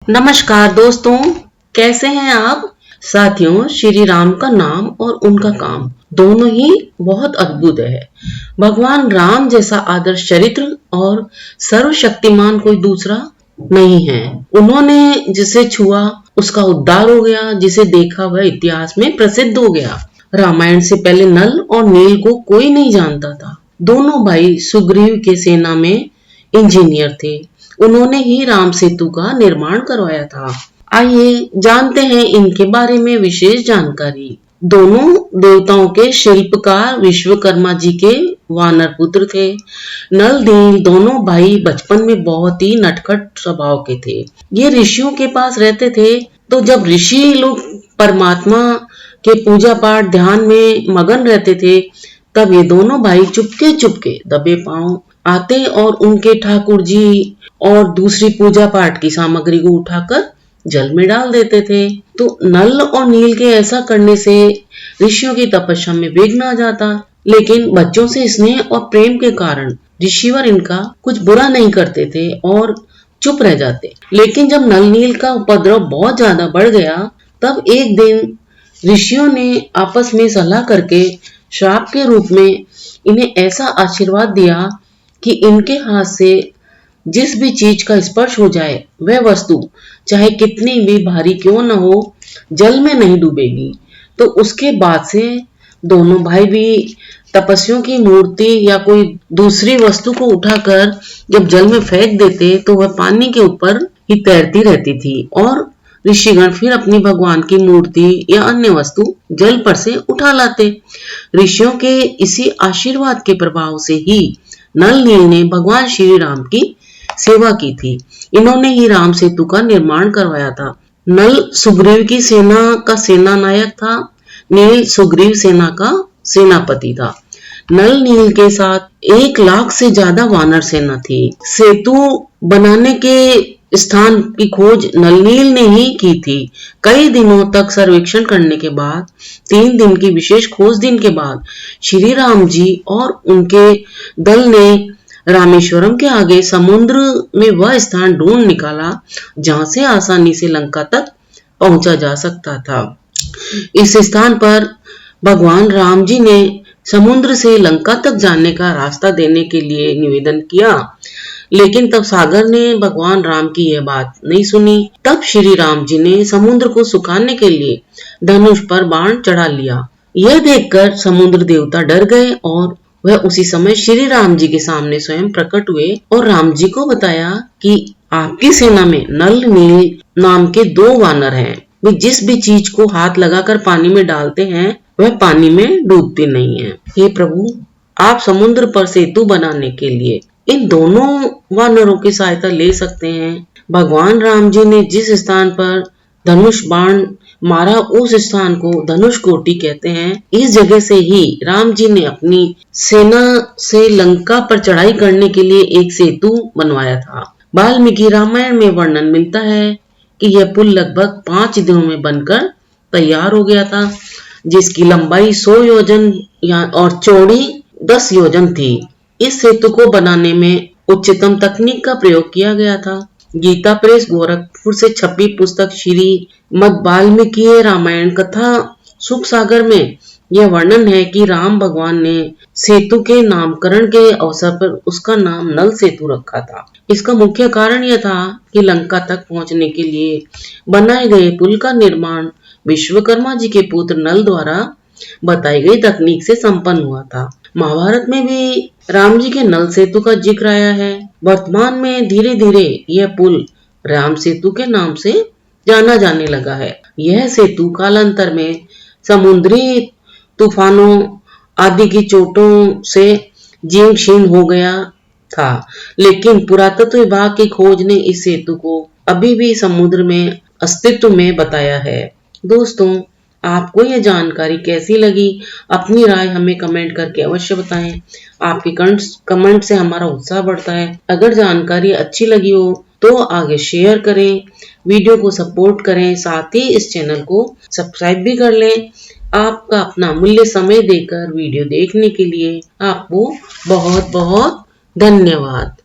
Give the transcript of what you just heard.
नमस्कार दोस्तों, कैसे हैं आप। साथियों, श्री राम का नाम और उनका काम दोनों ही बहुत अद्भुत है। भगवान राम जैसा आदर्श चरित्र और सर्वशक्तिमान कोई दूसरा नहीं है। उन्होंने जिसे छुआ उसका उद्धार हो गया, जिसे देखा वह इतिहास में प्रसिद्ध हो गया। रामायण से पहले नल और नील को कोई नहीं जानता था। दोनों भाई सुग्रीव के सेना में इंजीनियर थे। उन्होंने ही राम सेतु का निर्माण करवाया था। आइए जानते हैं इनके बारे में विशेष जानकारी। दोनों देवताओं के शिल्पकार विश्वकर्मा जी के वानर पुत्र थे। नल नील दोनों भाई बचपन में बहुत ही नटखट स्वभाव के थे। ये ऋषियों के पास रहते थे, तो जब ऋषि लोग परमात्मा के पूजा पाठ ध्यान में मगन रहते थे, तब ये दोनों भाई चुपके चुपके दबे पांव आते और उनके ठाकुर जी और दूसरी पूजा पाठ की सामग्री को उठाकर जल में डाल देते थे। तो नल और नील के ऐसा करने से ऋषियों की तपस्या में विघ्न आ जाता, लेकिन बच्चों से स्नेह और प्रेम के कारण ऋषिवर इनका कुछ बुरा नहीं करते थे और चुप रह जाते। लेकिन जब नल नील का उपद्रव बहुत ज्यादा बढ़ गया, तब एक दिन ऋषियों ने आपस में सलाह करके श्राप के रूप में इन्हें ऐसा आशीर्वाद दिया कि इनके हाथ से जिस भी चीज का स्पर्श हो जाए, वह वस्तु चाहे कितनी भी भारी क्यों न हो, जल में नहीं डूबेगी। तो उसके बाद से दोनों भाई भी तपस्वियों की मूर्ति या कोई दूसरी वस्तु को उठाकर जब जल में फेंक देते, तो वह पानी के ऊपर ही तैरती रहती थी और ऋषिगण फिर अपनी भगवान की मूर्ति या अन्य वस्तु जल पर से उठा लाते। ऋषियों के इसी आशीर्वाद के प्रभाव से ही नल नील ने भगवान श्री राम की सेवा की थी। इन्होंने ही राम सेतु का निर्माण करवाया था। नल सुग्रीव की सेना का सेना नायक था, नील सुग्रीव सेना का सेनापति था। नल नील के साथ 1 लाख से ज्यादा वानर सेना थी। सेतु बनाने के स्थान की खोज नल नील ने ही की थी। कई दिनों तक सर्वेक्षण करने के बाद 3 दिन की विशेष खोज दिन के बाद श्री राम जी और उनके दल ने रामेश्वरम के आगे समुद्र में वह स्थान ढूंढ निकाला जहां से आसानी से लंका तक पहुंचा जा सकता था। इस स्थान पर भगवान राम जी ने समुद्र से लंका तक जाने का रास्ता देने के लिए निवेदन किया, लेकिन तब सागर ने भगवान राम की यह बात नहीं सुनी। तब श्री राम जी ने समुद्र को सुखाने के लिए धनुष पर बाण चढ़ा लिया। यह देखकर समुद्र देवता डर गए और वह उसी समय श्री राम जी के सामने स्वयं प्रकट हुए और राम जी को बताया कि आपकी सेना में नल नील नाम के 2 वानर हैं। वे जिस भी चीज को हाथ लगाकर पानी में डालते हैं, वह पानी में डूबती नहीं है। हे प्रभु, आप समुद्र पर सेतु बनाने के लिए इन दोनों वानरों की सहायता ले सकते हैं। भगवान राम जी ने जिस स्थान पर धनुष बाण मारा, उस स्थान को धनुष कोटि कहते हैं। इस जगह से ही राम जी ने अपनी सेना से लंका पर चढ़ाई करने के लिए एक सेतु बनवाया था। वाल्मीकि रामायण में वर्णन मिलता है कि यह पुल लगभग 5 दिनों में बनकर तैयार हो गया था, जिसकी लंबाई 100 योजन और चौड़ी 10 योजन थी। इस सेतु को बनाने में उच्चतम तकनीक का प्रयोग किया गया था। गीता प्रेस गोरखपुर से छपी पुस्तक श्री मद वाल्मीकि रामायण कथा सुख सागर में यह वर्णन है कि राम भगवान ने सेतु के नामकरण के अवसर पर उसका नाम नल सेतु रखा था। इसका मुख्य कारण यह था कि लंका तक पहुंचने के लिए बनाए गए पुल का निर्माण विश्वकर्मा जी के पुत्र नल द्वारा बताई गई तकनीक से संपन्न हुआ था। महाभारत में भी राम जी के नल सेतु का जिक्र आया है। वर्तमान में धीरे धीरे यह पुल राम सेतु के नाम से जाना जाने लगा है। यह सेतु कालांतर में समुद्री तूफानों आदि की चोटों से जीर्ण शीर्ण हो गया था, लेकिन पुरातत्व विभाग की खोज ने इस सेतु को अभी भी समुद्र में अस्तित्व में बताया है। दोस्तों, आपको यह जानकारी कैसी लगी? अपनी राय हमें कमेंट करके अवश्य बताएं। आपके कमेंट से हमारा उत्साह बढ़ता है। अगर जानकारी अच्छी लगी हो तो आगे शेयर करें, वीडियो को सपोर्ट करें, साथ ही इस चैनल को सब्सक्राइब भी कर लें। आपका अपना मूल्य समय देकर वीडियो देखने के लिए आपको बहुत बहुत धन्यवाद।